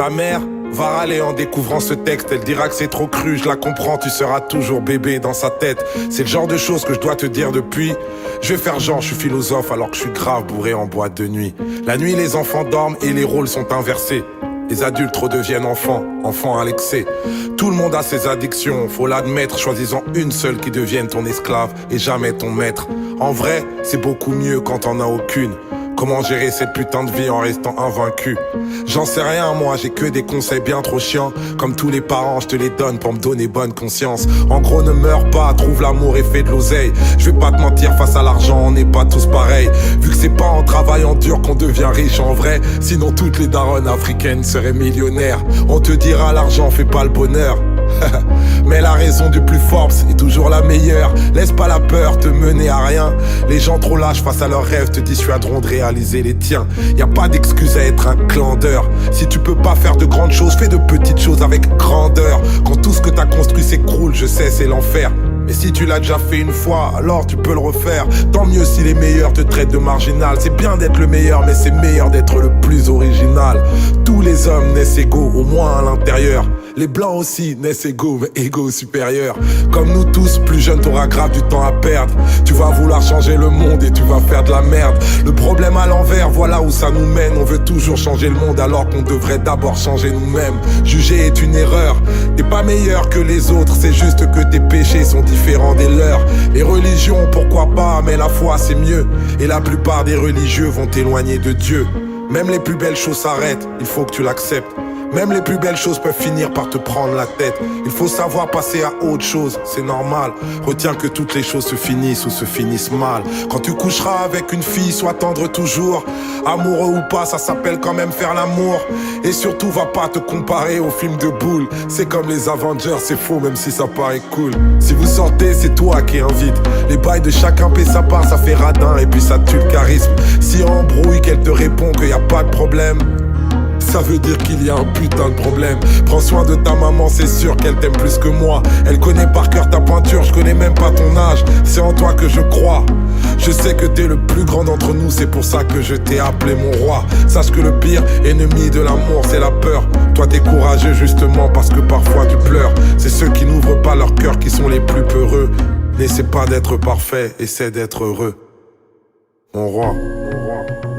Ta mère va râler en découvrant ce texte. Elle dira que c'est trop cru, je la comprends, tu seras toujours bébé dans sa tête. C'est le genre de choses que je dois te dire depuis. Je vais faire genre, je suis philosophe alors que je suis grave bourré en boîte de nuit. La nuit, les enfants dorment et les rôles sont inversés. Les adultes redeviennent enfants, enfants à l'excès. Tout le monde a ses addictions, faut l'admettre. Choisis-en une seule qui devienne ton esclave et jamais ton maître. En vrai, c'est beaucoup mieux quand t'en as aucune. Comment gérer cette putain de vie en restant invaincu? J'en sais rien moi, j'ai que des conseils bien trop chiants. Comme tous les parents, je te les donne pour me donner bonne conscience. En gros, ne meurs pas, trouve l'amour et fais de l'oseille. Je vais pas te mentir, face à l'argent, on n'est pas tous pareils. Vu que c'est pas en travaillant dur qu'on devient riche en vrai. Sinon toutes les daronnes africaines seraient millionnaires. On te dira l'argent fait pas le bonheur. Mais la raison du plus fort est toujours la meilleure. Laisse pas la peur te mener à rien. Les gens trop lâches face à leurs rêves te dissuaderont de réaliser les tiens. Y a pas d'excuse à être un clandeur. Si tu peux pas faire de grandes choses, fais de petites choses avec grandeur. Quand tout ce que t'as construit s'écroule, je sais c'est l'enfer. Mais si tu l'as déjà fait une fois, alors tu peux le refaire. Tant mieux si les meilleurs te traitent de marginal. C'est bien d'être le meilleur, mais c'est meilleur d'être le plus original. Tous les hommes naissent égaux, au moins à l'intérieur. Les blancs aussi naissent égaux, mais égaux supérieurs. Comme nous tous, plus jeune t'auras grave du temps à perdre. Tu vas vouloir changer le monde et tu vas faire de la merde. Le problème à l'envers, voilà où ça nous mène. On veut toujours changer le monde alors qu'on devrait d'abord changer nous-mêmes. Juger est une erreur, t'es pas meilleur que les autres. C'est juste que tes péchés sont différents des leurs. Les religions, pourquoi pas, mais la foi c'est mieux. Et la plupart des religieux vont t'éloigner de Dieu. Même les plus belles choses s'arrêtent, il faut que tu l'acceptes. Même les plus belles choses peuvent finir par te prendre la tête. Il faut savoir passer à autre chose, c'est normal. Retiens que toutes les choses se finissent ou se finissent mal. Quand tu coucheras avec une fille, sois tendre toujours. Amoureux ou pas, ça s'appelle quand même faire l'amour. Et surtout, va pas te comparer aux films de boules. C'est comme les Avengers, c'est faux même si ça paraît cool. Si vous sortez, c'est toi qui invite. Les bails de chacun paie sa part, ça fait radin et puis ça tue le charisme. Si embrouille, qu'elle te répond qu'il y a pas de problème, ça veut dire qu'il y a un putain de problème. Prends soin de ta maman, c'est sûr qu'elle t'aime plus que moi. Elle connaît par cœur ta pointure, je connais même pas ton âge. C'est en toi que je crois. Je sais que t'es le plus grand d'entre nous, c'est pour ça que je t'ai appelé mon roi. Sache que le pire ennemi de l'amour, c'est la peur. Toi t'es courageux justement parce que parfois tu pleures. C'est ceux qui n'ouvrent pas leur cœur qui sont les plus peureux. N'essaie pas d'être parfait, essaie d'être heureux. Mon roi, mon roi.